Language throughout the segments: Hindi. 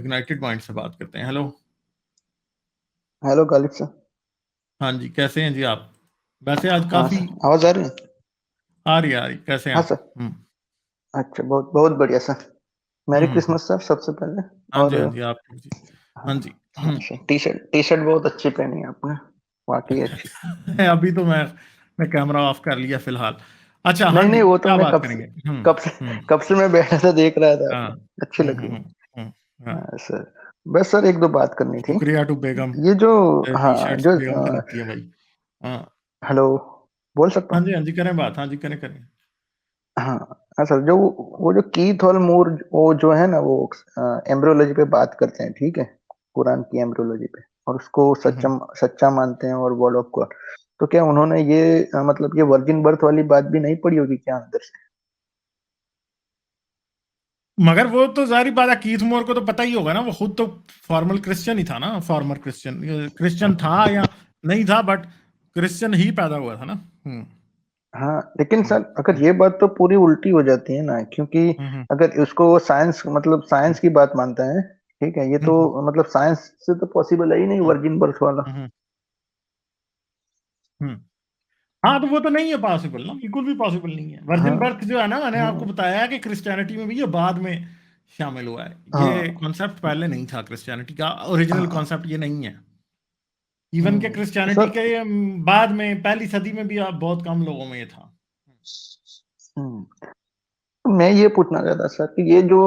इग्नाइटेड माइंड से बात करते हैं। हेलो। Hello Ghalib sir. हाँ जी, कैसे हैं जी आप? वैसे आज हाँ काफी सर, आवाज आ रही है? आ रही कैसे हैं हाँ आप? सर। अच्छा, बहुत बहुत बढ़िया सर। मैरी हम्म। क्रिसमस सर सबसे पहले। हाँ जी, और हाँ जी, आपको जी। हाँ जी। हाँ सर, टी शर्ट बहुत अच्छी पहनी है आपने, वाकई अच्छी। अभी तो मैं कैमरा ऑफ कर लिया फिलहाल। अच्छा, हाँ नहीं जी, नहीं, वो तो क्या मैं बात करेंगे? कब से कब से मैं बैठा था देख रहा था हाँ। आपने, अच्छी लग रही है। हाँ। हाँ सर, बस सर एक दो बात करनी थी। शुक्रिया टू बेगम। ये जो टी हाँ शर्ट्स जो बेगम बनती है भाई। हाँ। हेलो, बोल सकता हाँ हूँ? जी, हाँ जी, करें बात। हाँ जी, करें। हाँ हाँ सर, जो वो जो कीथ और मूर, वो जो है ना, वो एम्ब्रियोलॉजी पे बात करते हैं, ठीक है, कुरान की एम्ब्रियोलॉजी पे, और उसको हम्म। सच्चा मानते हैं और वर्ड ऑफ गॉड। तो क्या उन्होंने ये मतलब ये वर्जिन बर्थ वाली बात भी नहीं पढ़ी होगी क्या अंदर से? मगर वो तो जाहिर बात है, कीथ मोर को तो पता ही होगा ना, वो खुद तो फॉर्मल क्रिश्चियन ही था ना, फॉर्मर क्रिश्चियन। क्रिश्चियन था या नहीं था, बट क्रिश्चियन ही पैदा हुआ था ना। हाँ लेकिन हम्म। सर, अगर ये बात तो पूरी उल्टी हो जाती है ना, क्योंकि हम्म। अगर उसको वो साइंस मतलब साइंस की बात मानता है, ठीक है, ये तो हम्म। मतलब साइंस से तो पॉसिबल है ही नहीं हम्म। वर्जिन बर्थ वाला। हम्म। हम्म। हाँ, तो वो तो नहीं है पॉसिबल ना, बिल्कुल भी पॉसिबल नहीं है। वर्जिन हाँ बर्थ जो है ना, मैंने आपको हाँ बताया है कि क्रिश्चियनिटी में भी ये बाद में शामिल हुआ है। ये हाँ कॉन्सेप्ट पहले नहीं था, क्रिश्चियनिटी का ओरिजिनल हाँ। कॉन्सेप्ट ये नहीं है। इवन के क्रिश्चियनिटी सर, के बाद में पहली सदी में भी आप बहुत कम लोगों में ये था। मैं ये पूछना चाहता सर कि ये जो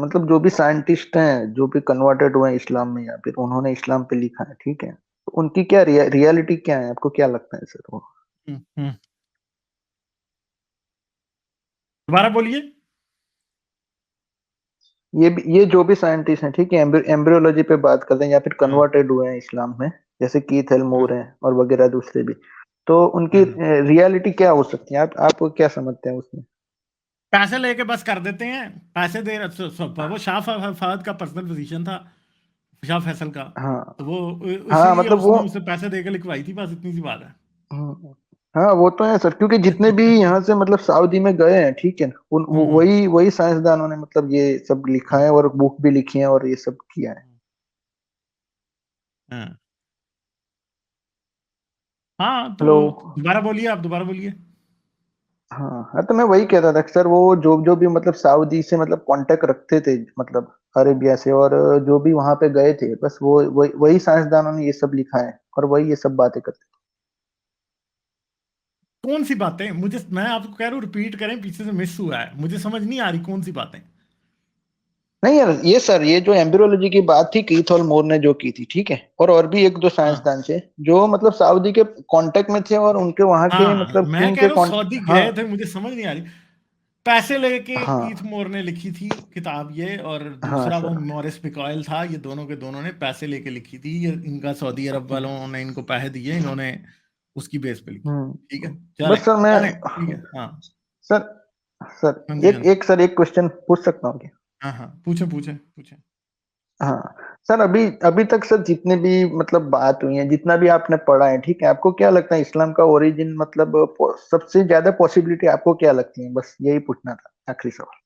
मतलब जो भी साइंटिस्ट हैं जो भी कन्वर्टेड हुए हैं इस्लाम में, या फिर उन्होंने इस्लाम पे लिखा है, ठीक है, तो उनकी क्या रियलिटी क्या है, आपको क्या लगता है सर वो? हम्म। दोबारा बोलिए। ये जो भी साइंटिस्ट हैं, ठीक है, एम्ब्रियोलॉजी पे बात करते हैं या फिर हम्म। कन्वर्टेड हुए हैं इस्लाम में, जैसे कीथ एल्मोर हैं और वगैरह दूसरे भी, तो उनकी हम्म। रियलिटी क्या हो सकती है? आप क्या समझते हैं उसमें? पैसे लेके बस कर देते हैं। पैसे दे वो शाह फहद का पर्सनल फिजिशियन था, शाह फैसल का। हाँ तो वो हाँ, इसीलिए मतलब वो उसने उसे पैसे देके लिखवाई थी, बस इतनी सी बात है। हम्म, हाँ वो तो है सर, क्योंकि जितने भी यहाँ से मतलब सऊदी में गए हैं, ठीक है, हम्म। वही वही साइंसदानों ने मतलब ये सब लिखा हम्म। है और बुक भी लिखी है और ये सब किया है। हाँ। हाँ, तो हेलो। दोबारा बोलिए, आप दोबारा बोलिए। हाँ हाँ, तो मैं वही कह रहा था कि सर वो जो जो भी मतलब सऊदी से मतलब कांटेक्ट रखते थे, मतलब अरेबिया से, और जो भी वहां पे गए थे, बस वो वही साइंसदानों ने ये सब लिखा है और वही ये सब बातें करते कौन सी बातें? मैं आपको कह रहा हूँ, रिपीट करें, पीछे से मिस हुआ है, मुझे समझ नहीं आ रही कौन सी बातें। नहीं यार, ये सर ये जो एम्ब्रियोलॉजी की बात थी कीथ और मोर ने जो की थी, ठीक है, और भी एक दो हाँ। साइंसदान थे जो मतलब सऊदी के कांटेक्ट में थे और उनके वहां के हाँ, मतलब मैं किंग कह के रहा हूँ सऊदी हाँ गए थे, मुझे समझ नहीं आ रही। पैसे लेके कीथ हाँ मोर ने लिखी थी किताब ये, और हाँ दूसरा वो सर। मॉरिस बिकॉयल था। ये दोनों के दोनों ने पैसे लेके लिखी थी ये। इनका सऊदी अरब वालों ने इनको पैसे दिए, इन्होंने उसकी बेस पे लिखी। ठीक है, चलें बस सर मैं चलें, ठीक है। हाँ। सर हाँ जी, हाँ जी। एक सर एक क्वेश्चन पूछ सकता हूँ क्या? हाँ हाँ, पूछे पूछे पूछे। हाँ सर, अभी अभी तक सर जितने भी मतलब बात हुई है, जितना भी आपने पढ़ा है, ठीक है, आपको क्या लगता है इस्लाम का ओरिजिन मतलब सबसे ज्यादा पॉसिबिलिटी आपको क्या लगती है? बस यही पूछना था, आखिरी सवाल।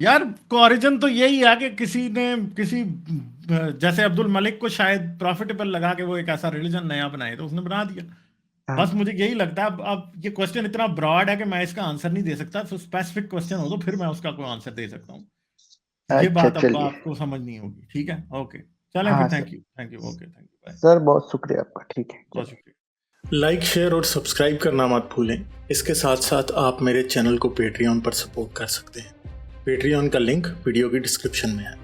यार, ओरिजिन तो यही है कि किसी ने किसी जैसे अब्दुल मलिक को शायद प्रॉफिटेबल लगा के वो एक ऐसा रिलीजन नया बनाए, तो उसने बना दिया। बस हाँ मुझे यही लगता है। अब ये क्वेश्चन इतना ब्रॉड है कि मैं इसका आंसर नहीं दे सकता, तो स्पेसिफिक क्वेश्चन हो तो फिर मैं उसका कोई आंसर दे सकता हूँ। ये अच्छा, बात अब चलिए। आपको समझ नहीं होगी, ठीक है? ओके, चलें हाँ फिर। Sir. Thank you, okay, thank you, bye. Sir बहुत शुक्रिया आपका, ठीक है, बहुत चलिए। शुक्रिया। लाइक, शेयर और सब्सक्राइब करना मत भूलें। इसके साथ साथ आप मेरे चैनल को पेट्रियन पर सपोर्ट कर सकते हैं। पेट्रियन का लिंक वीडियो की डिस्क्रिप्शन में है।